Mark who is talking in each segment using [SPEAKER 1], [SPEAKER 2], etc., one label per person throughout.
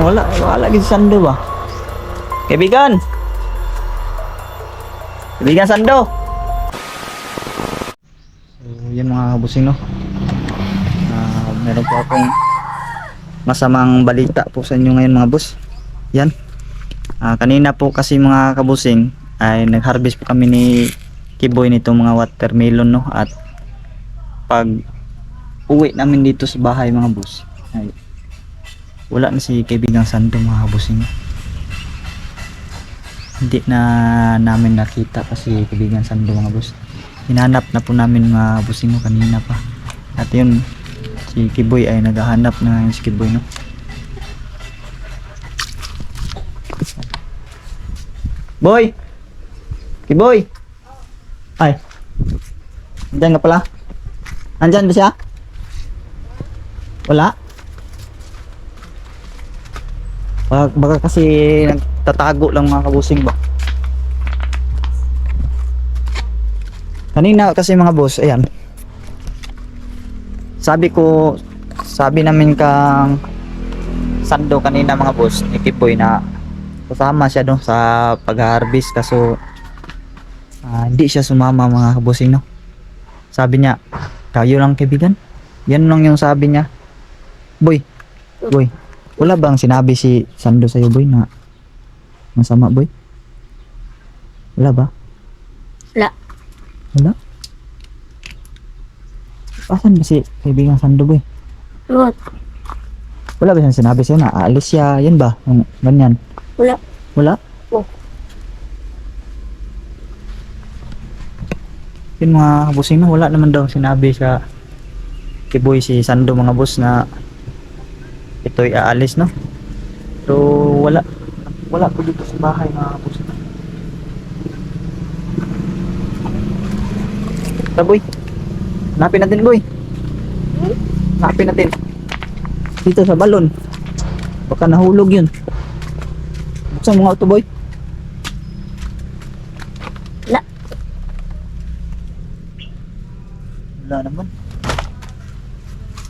[SPEAKER 1] Wala lagi si Sando ba? Kaibigan! Kaibigan Sando! So, yan mga kabusing, no? Meron po akong masamang balita po sa inyo ngayon mga boss. Yan. Kanina po kasi mga kabusing ay nag-harvest po kami ni Kiboy nitong mga watermelon, no? At pag uwi namin dito sa bahay mga boss ay wala na si kaibigang Sando mga kabusing. Hindi na namin nakita kasi kaibigan Sando mga boss. Hinanap na po namin mga busing, no, kanina pa. At yun, si Kiboy ay naghahanap na si Kiboy, no. Boy! Kiboy! Ay! Andyan ka pala? Andyan ba siya? Wala? Baka kasi nagtatago lang mga kabusing ba. Kanina kasi mga boss, ayan. Sabi namin kang Sando kanina mga boss, ni Kiboy na kasama siya no sa pag-harvest kaso hindi siya sumama mga kabusing, no. Sabi niya, kayo lang kaibigan. Yan lang yung sabi niya. Boy, wala bang sinabi si Sando sa'yo boy na masama boy? Wala ba? Wala? Asan ba si kaibigan Sando boy?
[SPEAKER 2] What?
[SPEAKER 1] Wala ba siyang sinabi sa'yo na aalis siya? Yan ba? Yung ganyan? Wala?
[SPEAKER 2] Oh.
[SPEAKER 1] Yun mga kabusing, no, wala naman daw sinabi sa Kiboy si Sando mga boss na ito'y aalis, no. So wala po dito sa bahay mga kabusing. Tara boy, hanapin natin boy. Hanapin natin dito sa balon, baka nahulog yun. Buksan mo nga ito boy. Wala naman.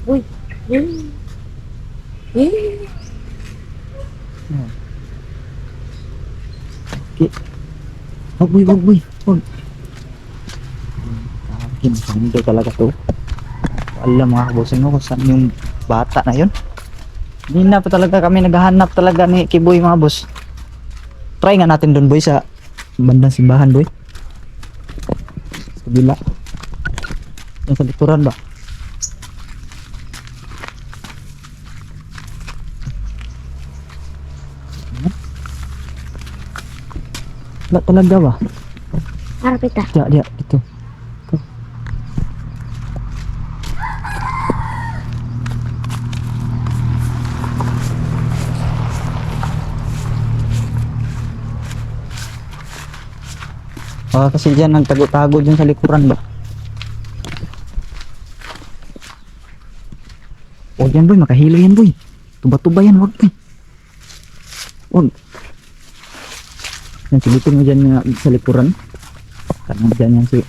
[SPEAKER 2] Uy.
[SPEAKER 1] Okay. Wag boy. Sando talaga to. Alam mga kabusing mo kung saan yung bata na yun. Hindi na pa talaga kami naghahanap talaga ni Kiboy mga boss. Try nga natin doon boy sa bandang simbahan boy. Sa kabila. Yung sa likuran ba? Wala talaga ba?
[SPEAKER 2] Harap kita.
[SPEAKER 1] Dia dito. Ito. Kasi dyan nagtago-tago dyan sa likuran ba? Huwag yan boy, makahilo yan boy. Tuba-tuba yan, huwag boy. Huwag. Yan, silipin mo dyan sa likuran. Karena dyan yan si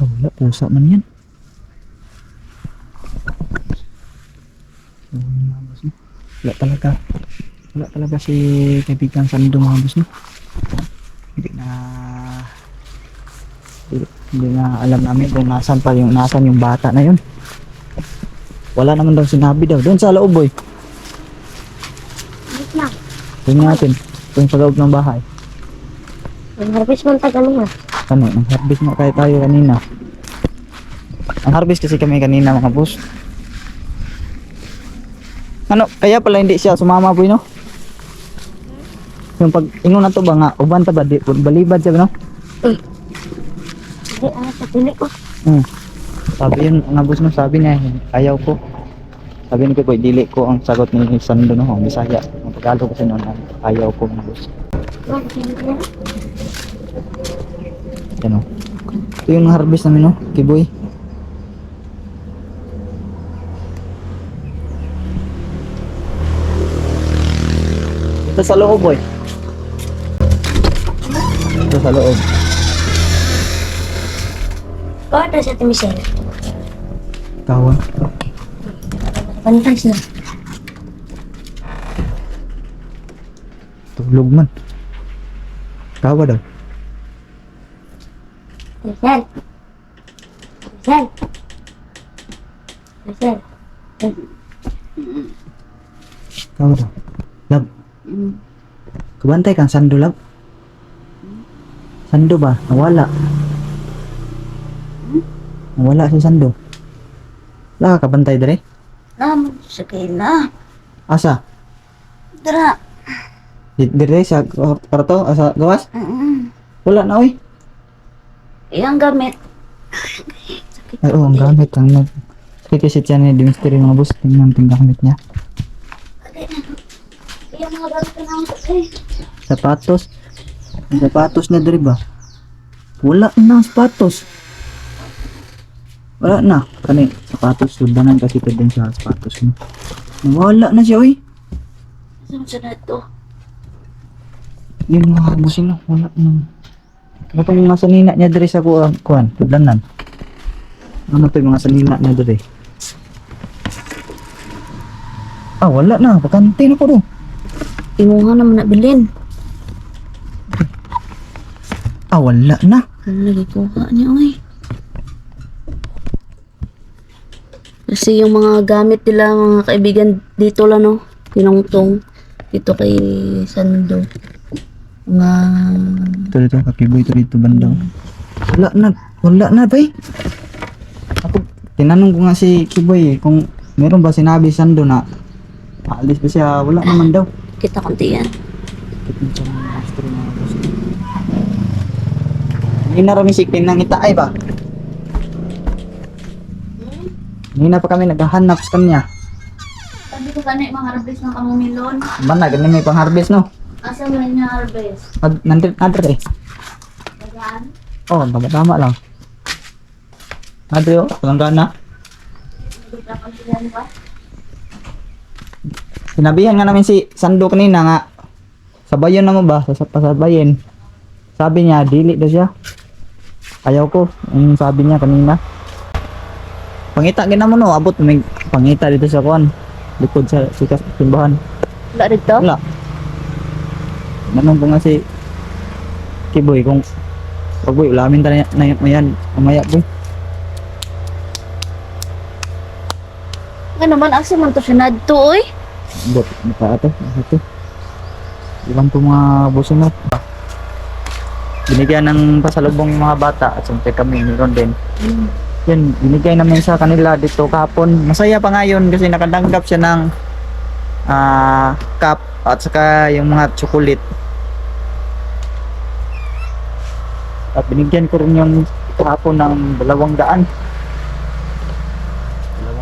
[SPEAKER 1] wala, pusa man yan. Wala talaga si kaibigan Sando mga boss, no. Hindi na alam namin kung nasan yung bata na yun. Wala naman daw sinabi daw doon sa loob boy.
[SPEAKER 2] Wait lang.
[SPEAKER 1] Tingnan natin kung sa loob ng bahay.
[SPEAKER 2] Ang harvest mo tagalong
[SPEAKER 1] Ano, ang harvest nga kayo tayo kanina. Ang harvest kasi kami kanina mga boss. Ano, kaya pala hindi siya sumama boy, no? Yung pag ingon na to ba nga, uban ta ba, balibad siya, no?
[SPEAKER 2] Hindi, sa tinik ko.
[SPEAKER 1] Sabi yun, nga boss, no, sabi niya, ayaw ko. Sabi ni Kiboy, dili ko ang sagot ni Sando, no, ang Bisaya. Ang Tagalog kasi noon, ayaw ko mga boss. Yan, no. Ito yung harvest namin, no, Kiboy. Ito sa loob, boy. Ito sa loob.
[SPEAKER 2] Kau ada sa Michelle.
[SPEAKER 1] Kawan.
[SPEAKER 2] Bantay siya.
[SPEAKER 1] Tulog man. Kawa daw.
[SPEAKER 2] Rizal. Rizal. Rizal.
[SPEAKER 1] Kawa daw. Lab. Kabantay kang Sando, Lab. Sando ba? Nawala. Nawala si Sando. Wala ka kabantay dere?
[SPEAKER 2] Sige na.
[SPEAKER 1] Asa?
[SPEAKER 2] Dara.
[SPEAKER 1] Dire sa kwarto? Asa gawas? Wala na, oy.
[SPEAKER 2] Iyang gamit.
[SPEAKER 1] Ay, oo, ang gamit. Ang nag-requisite siya ni Dimisteri mga boss. Tingnan natin gamit niya.
[SPEAKER 2] Iyang mga gamit na ang eh.
[SPEAKER 1] Sapatos. Ang sapatos na diri ba? Wala na ang sapatos. Wala na. Kani, sapatos. Sudanan kasi ito din sa sapatos mo. Wala na siya, oy.
[SPEAKER 2] Saan siya na ito?
[SPEAKER 1] Yung mga busing na. Wala na. Ano itong mga sanina niya diri sa kuwan? Sudanan. Ano ito yung mga sanina niya diri? Ah, wala na. Bakante na ko do.
[SPEAKER 2] Imuha naman na bilin.
[SPEAKER 1] Ah, wala na.
[SPEAKER 2] Ano lagi kuha niya, oy? Kasi yung mga gamit nila, mga kaibigan, dito lang, no? Pinungtong. Dito kay Sando. Mga...
[SPEAKER 1] Ito dito, kakiboy ito dito bandaw. Wala na bay. Ako, tinanong ko nga si Kiboy kung meron ba sinabi Sando na aalis ba siya, wala naman daw.
[SPEAKER 2] Kita konti yan.
[SPEAKER 1] Hindi na rin sikin ng itaay ba? Hindi na pa kami naghahanap sa kanya.
[SPEAKER 2] Sabi ko gani, mga harvest ng kamumilon.
[SPEAKER 1] Ba na, ganun may pang-harvest no?
[SPEAKER 2] Asa mo niya harvest?
[SPEAKER 1] Nandito eh.
[SPEAKER 2] Bagaan?
[SPEAKER 1] Oo, tama lang. Nandito, walang gana.
[SPEAKER 2] Nagpapansilan ba?
[SPEAKER 1] Sinabihan nga namin si Sando kanina nga, sabayan na mo ba? Pasabayin. Sabi niya, dili daw siya. Ayaw ko. Yung sabi niya kanina. Pangita gina mo no, abot may pangita dito sa kuan. Likod sa simbahan.
[SPEAKER 2] Wala dito?
[SPEAKER 1] Wala. Nanong ko nga si Kiboy kung Boy, ulamin ta na yan. Mamaya boy.
[SPEAKER 2] Nga naman, asa man to siya nadto, oy?
[SPEAKER 1] Bot, mata ito. Ito. Iwan po mga busing mo. Binigyan ng pasalubong yung mga bata at siyempre kami meron din. Yun, binigay namin sa kanila dito kahapon. Masaya pa ngayon kasi nakadanggap siya ng cup at saka yung mga chocolate. At binigyan ko rin yung kahapon ng 200.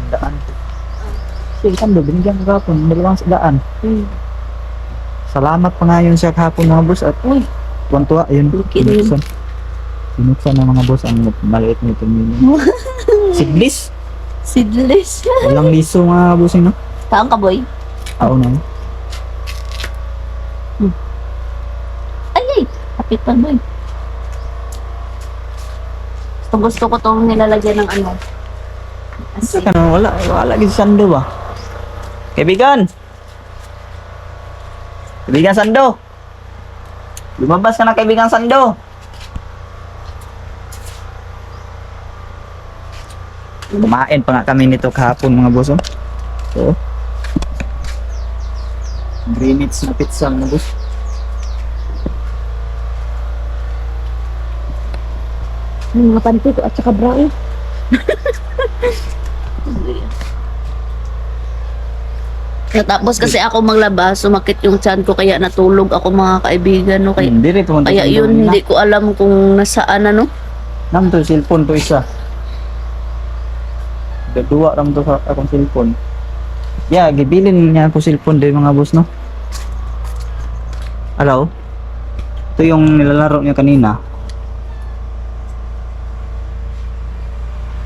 [SPEAKER 1] 200. Sige, Sando, binigyan ko kahapon 200. Salamat pa nga yun sa kahapon mga boss at
[SPEAKER 2] Uy,
[SPEAKER 1] tuwan-tuwa, ayun,
[SPEAKER 2] Okay na yun.
[SPEAKER 1] Sinuksan ng mga boss ang maliit nito nila. Siglis.
[SPEAKER 2] seedless.
[SPEAKER 1] Walang liso mga bossing no?
[SPEAKER 2] Taong ka, boy?
[SPEAKER 1] Oo na.
[SPEAKER 2] Ay, ay! Kapit pa, boy. Gusto ko itong nilalagyan ng ano.
[SPEAKER 1] Asa ka na? Wala lagi si Sando ba? Kaibigan! Kaibigan Sando! Lumabas ka na kaibigan Sando! Kumain pa nga kami nito kahapon mga boss. So, Greenwich na pizza mga boss.
[SPEAKER 2] Mga panty ko at saka brown. Tapos kasi ako maglabas, sumakit yung tiyan ko kaya natulog ako mga kaibigan. No? Kaya,
[SPEAKER 1] Hindi rin pumunta
[SPEAKER 2] kaya
[SPEAKER 1] sa
[SPEAKER 2] yun,
[SPEAKER 1] Manila.
[SPEAKER 2] hindi ko alam kung nasaan ano.
[SPEAKER 1] Nam to cellphone to isa. Dua ram to sa akong cellphone. Yeah, gibilin niya ako cellphone din mga boss no. Hello. Ito yung nilalaro niya kanina.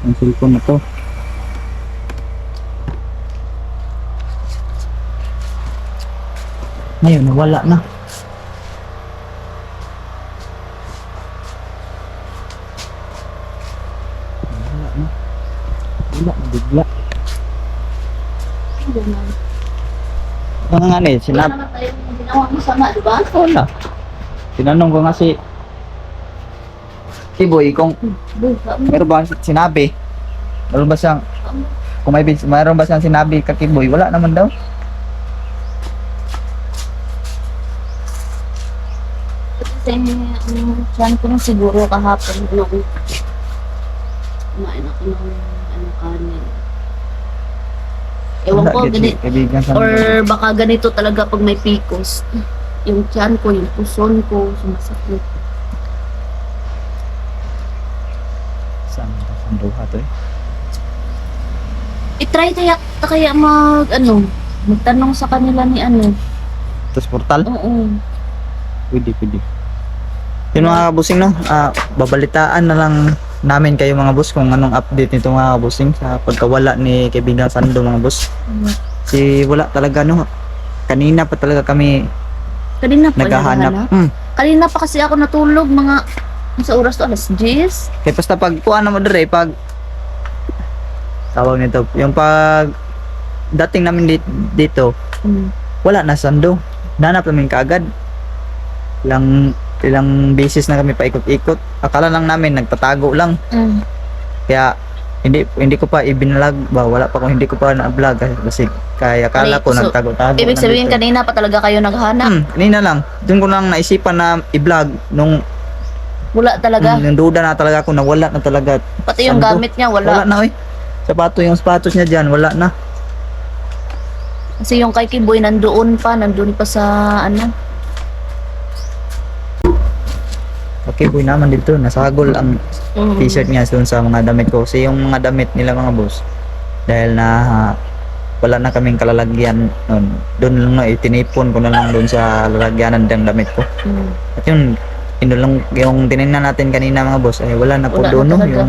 [SPEAKER 1] Ang cellphone na to. Ngayon, wala na. Wala na. Wala na bigla.
[SPEAKER 2] Ganun.
[SPEAKER 1] Ano nga ni,
[SPEAKER 2] Wala naman tayong ginawa masama, di ba?
[SPEAKER 1] wala. Tinanong ko nga si Kiboy kung
[SPEAKER 2] Boy,
[SPEAKER 1] meron ba sinabi? Meron ba siyang, kung mayroon ba siyang sinabi kay Kiboy? Wala naman daw.
[SPEAKER 2] kasi plan ko nung siguro kahapon nung kumain ako ng kanin. Ewan
[SPEAKER 1] Wala,
[SPEAKER 2] ko,
[SPEAKER 1] gets,
[SPEAKER 2] ganit.
[SPEAKER 1] kaibigan sa
[SPEAKER 2] Or baka ganito talaga pag may PCOS. Yung tiyan ko, yung puson ko, sumasakit.
[SPEAKER 1] Saan duha to eh?
[SPEAKER 2] I-try kaya magtanong sa kanila ni
[SPEAKER 1] Tapos portal?
[SPEAKER 2] Oo.
[SPEAKER 1] Pwede. Yun mga kabusing no, babalitaan na lang namin kayo mga boss kung anong update nito mga kabusing sa pagkawala ni kaibigan Sando mga boss. Si wala talaga no, kanina pa talaga kami
[SPEAKER 2] Kanina pa
[SPEAKER 1] naghahanap.
[SPEAKER 2] Kanina pa kasi ako natulog sa oras to, alas 10.
[SPEAKER 1] Kaya basta pag kuha mo dire, pag tawag nito, yung pag dating namin dito, wala na Sando. Nanap namin kaagad. Ilang beses na kami paikot-ikot. Akala lang namin nagtatago lang. Kaya hindi ko pa ibinalag ba, wala pa hindi ko pa na-vlog kasi kaya akala ko
[SPEAKER 2] So,
[SPEAKER 1] nagtago-tago.
[SPEAKER 2] Ibig sabihin
[SPEAKER 1] nandito.
[SPEAKER 2] kanina pa talaga kayo naghanap.
[SPEAKER 1] Kanina lang. Doon ko lang naisipan na i-vlog nung
[SPEAKER 2] Wala talaga.
[SPEAKER 1] nung duda na talaga ako na wala na talaga.
[SPEAKER 2] Pati yung
[SPEAKER 1] Sando.
[SPEAKER 2] gamit niya
[SPEAKER 1] Wala
[SPEAKER 2] wala.
[SPEAKER 1] na yung sapatos niya diyan, wala na.
[SPEAKER 2] Kasi yung kay Kiboy nandoon pa sa
[SPEAKER 1] Okay, boy naman dito, nasagol ang t-shirt niya doon sa mga damit ko. Kasi yung mga damit nila mga boss, dahil na wala na kaming kalalagyan noon, doon lang na itinipon ko na lang doon sa lalagyanan ng damit ko. At yun lang yung tinignan natin kanina mga boss, ay wala na po
[SPEAKER 2] Wala na
[SPEAKER 1] doon no,
[SPEAKER 2] talaga.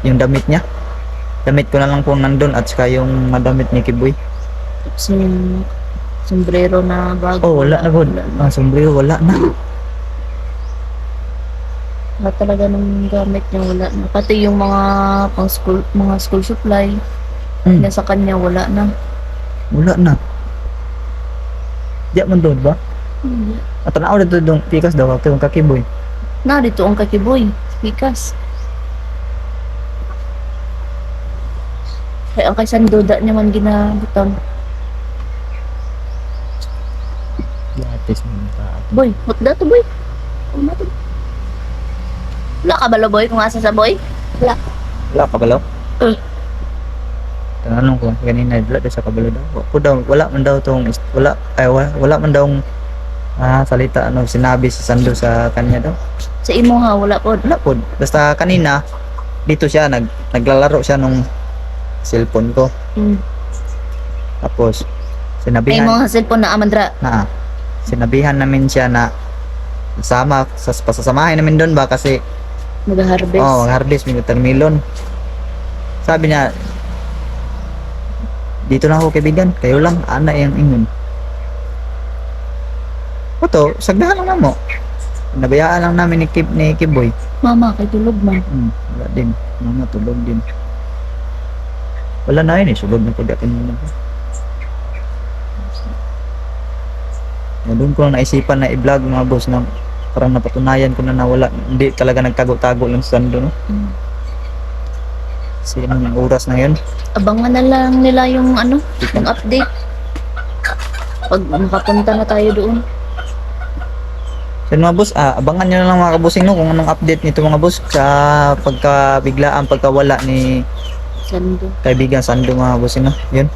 [SPEAKER 1] yung damit niya. Damit ko na lang po nandun at saka yung mga damit ni Kiboy.
[SPEAKER 2] Tapos yung sombrero na bago.
[SPEAKER 1] Oh, wala na po. Ang sombrero wala na.
[SPEAKER 2] Wala talaga ng gamit niya, wala na. Pati yung mga school supply na sa kanya wala na.
[SPEAKER 1] Wala na. Diya man doon ba? At tanaw dito doon, pikas daw ako yung kakiboy.
[SPEAKER 2] Na dito ang kay Kiboy, pikas. Kaya ang kay Sandoda niya man ginabutang.
[SPEAKER 1] Gratis mo ta.
[SPEAKER 2] Boy, what dato boy? Ano to? Wala ka balo boy kung asa sa boy? Wala.
[SPEAKER 1] Wala ka balaw?
[SPEAKER 2] Eh.
[SPEAKER 1] Tanong ko kanina wala daw sa kabalo daw. Ako daw wala man daw tong wala man daw salita sinabi si Sando sa kanya daw.
[SPEAKER 2] Sa imo ha, wala po.
[SPEAKER 1] Wala po. Basta kanina dito siya naglalaro siya nung cellphone ko. Tapos
[SPEAKER 2] Ay
[SPEAKER 1] sinabihan
[SPEAKER 2] mga cellphone na amandra.
[SPEAKER 1] sinabihan namin siya na sama sa pasasamahin namin doon ba kasi
[SPEAKER 2] Mag-harvest.
[SPEAKER 1] harvest may watermelon. Sabi niya, dito na ako kaibigan, kayo lang, ana yung ingon. Oto, sagdahan lang mo. Nabayaan lang namin ni Kiboy.
[SPEAKER 2] Mama, kay tulog man.
[SPEAKER 1] Wala din, mga tulog din. Wala na yun sulog na po datin mo na po. Doon ko lang naisipan na i-vlog mga boss na parang napatunayan ko na nawala, hindi talaga nagtago-tago lang sa Sando no. Kasi yung oras na yun.
[SPEAKER 2] Abangan na lang nila yung yung update. Pag makapunta na tayo doon.
[SPEAKER 1] So mga boss, abangan nyo na lang mga kabusing no kung anong update nito mga boss sa pagkabiglaan, pagkawala ni
[SPEAKER 2] Sando.
[SPEAKER 1] kaibigan Sando mga bossing no. Yun.